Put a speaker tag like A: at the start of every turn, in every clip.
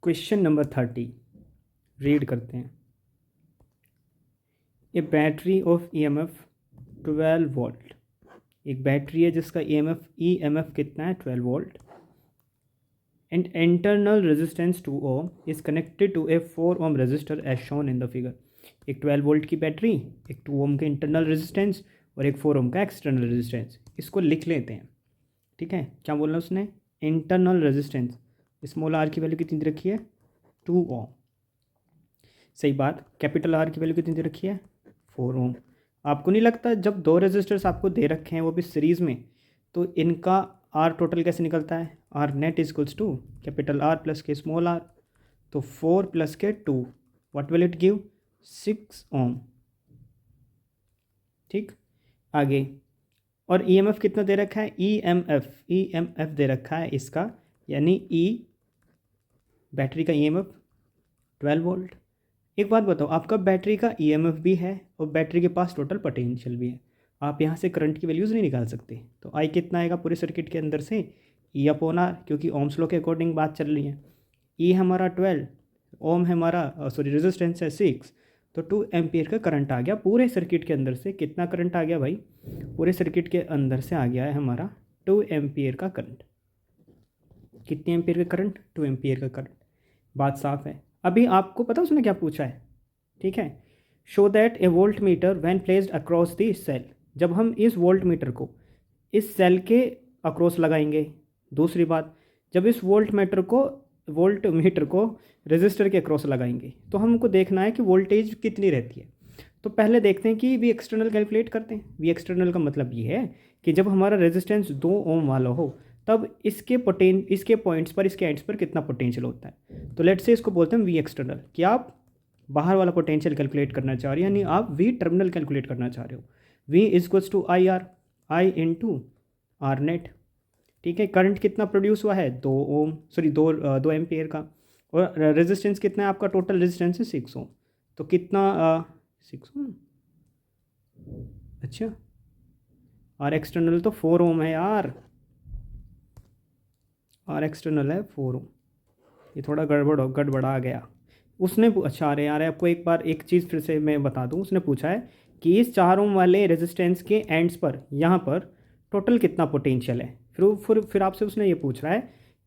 A: Question number 30 read करते हैं। A battery of EMF 12 volt. एक बैटरी है जिसका ईएमएफ कितना है 12 volt and internal resistance 2 ohm is connected to a 4 ohm resistor as shown in the figure. एक 12 volt की बैटरी, एक 2 ओम का इंटरनल रेजिस्टेंस और एक 4 ओम का एक्सटर्नल रेजिस्टेंस। इसको लिख लेते हैं। ठीक है, क्या बोलना उसने? इंटरनल रेजिस्टेंस स्मॉल आर की वैल्यू कितनी दे रखी है? 2 ओम। सही बात। कैपिटल आर की वैल्यू कितनी दे रखी है? 4 ओम। आपको नहीं लगता जब दो रेजिस्टर्स आपको दे रखे हैं वो भी सीरीज़ में, तो इनका आर टोटल कैसे निकलता है? R net equals to capital R plus के स्मॉल आर। तो 4 प्लस के 2, what will it give? 6 ohm. ठीक, आगे। और ईएमएफ कितना दे रखा है? ईएमएफ दे रखा है इसका, यानी बैटरी का ईएमएफ 12 वोल्ट। एक बात बताओ, आपका बैटरी का ईएमएफ भी है और बैटरी के पास टोटल पोटेंशियल भी है। आप यहाँ से करंट की वैल्यूज़ नहीं निकाल सकते। तो आई कितना आएगा पूरे सर्किट के अंदर से? ई अपॉन आर, क्योंकि ओम्स लॉ के अकॉर्डिंग बात चल रही है। ई हमारा 12, ओम है हमारा रेजिस्टेंस है 6, तो 2 एम्पियर का करंट आ गया पूरे सर्किट के अंदर से। कितना करंट आ गया भाई? पूरे सर्किट के अंदर से आ गया है हमारा 2 एम्पियर का करंट। कितने एम्पियर का करंट? 2 एम्पियर का करंट। बात साफ है। अभी आपको पता उसने क्या पूछा है? ठीक है, show that a voltmeter when placed across the cell. जब हम इस वोल्ट मीटर को इस सेल के अक्रॉस लगाएंगे। दूसरी बात, जब इस वोल्ट मीटर को रेजिस्टर के अक्रॉस लगाएंगे तो हमको देखना है कि वोल्टेज कितनी रहती है। तो पहले देखते हैं कि वी एक्सटर्नल कैलकुलेट करते हैं। वी एक्सटर्नल का मतलब ये है कि जब हमारा रेजिस्टेंस 2 ओम वाला हो तब इसके पॉइंट्स पर, इसके एंड्स पर कितना पोटेंशियल होता है। तो लेट्स से इसको बोलते हैं वी एक्सटर्नल। कि आप बाहर वाला पोटेंशियल कैलकुलेट करना चाह रहे हो, यानी आप वी टर्मिनल कैलकुलेट करना चाह रहे हो। V equals to I R, I into R net. ठीक है, करंट कितना प्रोड्यूस हुआ है? 2 एम्पियर का। और रेजिस्टेंस कितना है आपका? टोटल रेजिस्टेंस है 6 ओम। तो कितना 6 ओम? अच्छा, आर एक्सटर्नल तो 4 ओम है यार। आर एक्सटर्नल है 4 ओम। ये थोड़ा गड़बड़ा गया। उसने अच्छा, अरे यार आपको एक बार एक चीज़ फिर से मैं बता दूं। उसने पूछा है कि इस 4 ओम वाले रेजिस्टेंस के एंड्स पर, यहाँ पर टोटल कितना पोटेंशियल है। फिर आपसे उसने ये पूछ रहा है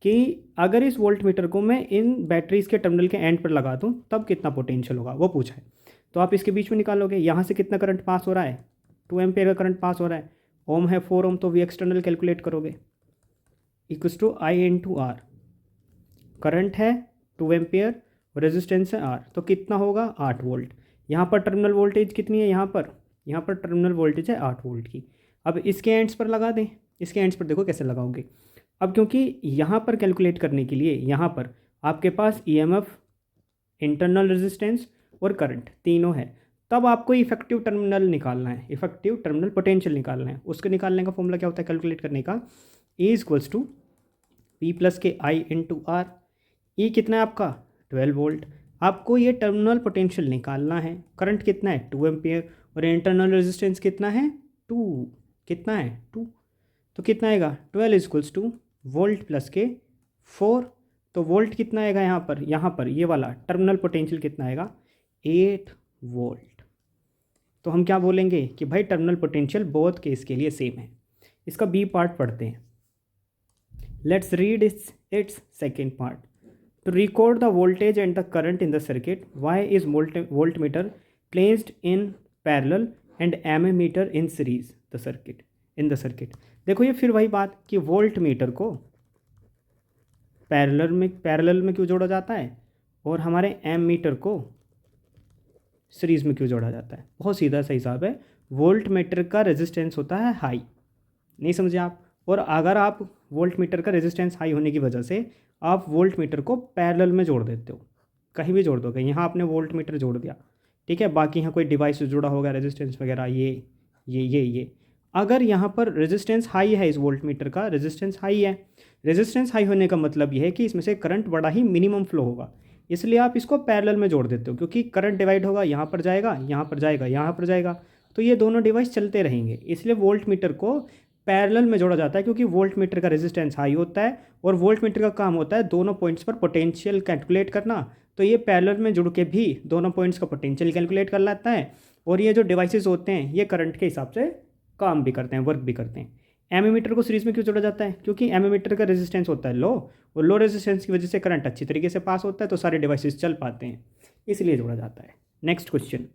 A: कि अगर इस वोल्ट मीटर को मैं इन बैटरीज के टर्मिनल के एंड पर लगा दूं तब कितना पोटेंशियल होगा, वो पूछा है। तो आप इसके बीच में निकालोगे, यहाँ से कितना करंट पास हो रहा है? 2 एम्पियर का करंट पास हो रहा है। ओम है 4 ओम, तो वी एक्सटर्नल कैलकुलेट करोगे equals to I into R. Current है 2 एम्पियर और रेजिस्टेंस है आर, तो कितना होगा? 8 वोल्ट। यहाँ पर टर्मिनल वोल्टेज कितनी है? यहाँ पर टर्मिनल वोल्टेज है 8 वोल्ट की। अब इसके एंड्स पर लगा दें। इसके एंड्स पर देखो कैसे लगाओगे। अब क्योंकि यहाँ पर कैलकुलेट करने के लिए यहाँ पर आपके पास ईएमएफ, इंटरनल रेजिस्टेंस और करंट तीनों है, तब आपको इफेक्टिव टर्मिनल निकालना है, इफेक्टिव टर्मिनल पोटेंशियल निकालना है। उसके निकालने का फॉर्मूला क्या होता है कैलकुलेट करने का? E equals to P plus के आई इंटू आर। ई कितना है आपका? 12 वोल्ट। आपको ये टर्मिनल पोटेंशियल निकालना है। करंट कितना है? 2 एम्पियर। और इंटरनल रेजिस्टेंस कितना है? 2। कितना है? 2। तो कितना आएगा? 12 इक्वल्स टू वोल्ट प्लस के 4। तो वोल्ट कितना आएगा यहाँ पर ये वाला टर्मिनल पोटेंशियल कितना आएगा? 8 वोल्ट। तो हम क्या बोलेंगे कि भाई टर्मिनल पोटेंशियल बोथ केस के लिए सेम है। इसका बी पार्ट पढ़ते हैं। Let's read it's second part. To record the voltage and the current in the circuit, why is voltmeter placed in parallel and ammeter in series in the circuit? देखो ये फिर वही बात कि वोल्ट मीटर को parallel में क्यों जोड़ा जाता है और हमारे एम मीटर को सीरीज में क्यों जोड़ा जाता है। बहुत सीधा सा हिसाब है। वोल्ट मीटर का रेजिस्टेंस होता है हाई, नहीं समझे आप? और अगर आप वोल्ट मीटर का रेजिस्टेंस हाई होने की वजह से आप वोल्ट मीटर को पैरेलल में जोड़ देते हो, कहीं भी जोड़ दोगे। यहाँ आपने वोल्ट मीटर जोड़ दिया, ठीक है, बाकी यहाँ कोई डिवाइस जुड़ा होगा रेजिस्टेंस वगैरह, ये अगर यहाँ पर रेजिस्टेंस हाई है, इस वोल्ट मीटर का रेजिस्टेंस हाई है। रेजिस्टेंस हाई होने का मतलब ये है कि इसमें से करंट बड़ा ही मिनिमम फ्लो होगा, इसलिए आप इसको पैरेलल में जोड़ देते हो। क्योंकि करंट डिवाइड होगा, यहाँ पर जाएगा, यहाँ पर जाएगा, यहाँ पर जाएगा, तो ये दोनों डिवाइस चलते रहेंगे। इसलिए वोल्ट मीटर को पैरेलल में जोड़ा जाता है, क्योंकि वोल्ट मीटर का रेजिस्टेंस हाई होता है और वोल्ट मीटर का काम होता है दोनों पॉइंट्स पर पोटेंशियल कैलकुलेट करना। तो ये पैरेलल में जुड़ के भी दोनों पॉइंट्स का पोटेंशियल कैलकुलेट कर लेता है, और ये जो डिवाइसेस होते हैं ये करंट के हिसाब से काम भी करते हैं, वर्क भी करते हैं। एमीमीटर को सीरीज में क्यों जोड़ा जाता है? क्योंकि एमीमीटर का रेजिस्टेंस होता है लो, और लो रेजिस्टेंस की वजह से करंट अच्छी तरीके से पास होता है, तो सारे डिवाइसेस चल पाते हैं, इसलिए जोड़ा जाता है। Next question,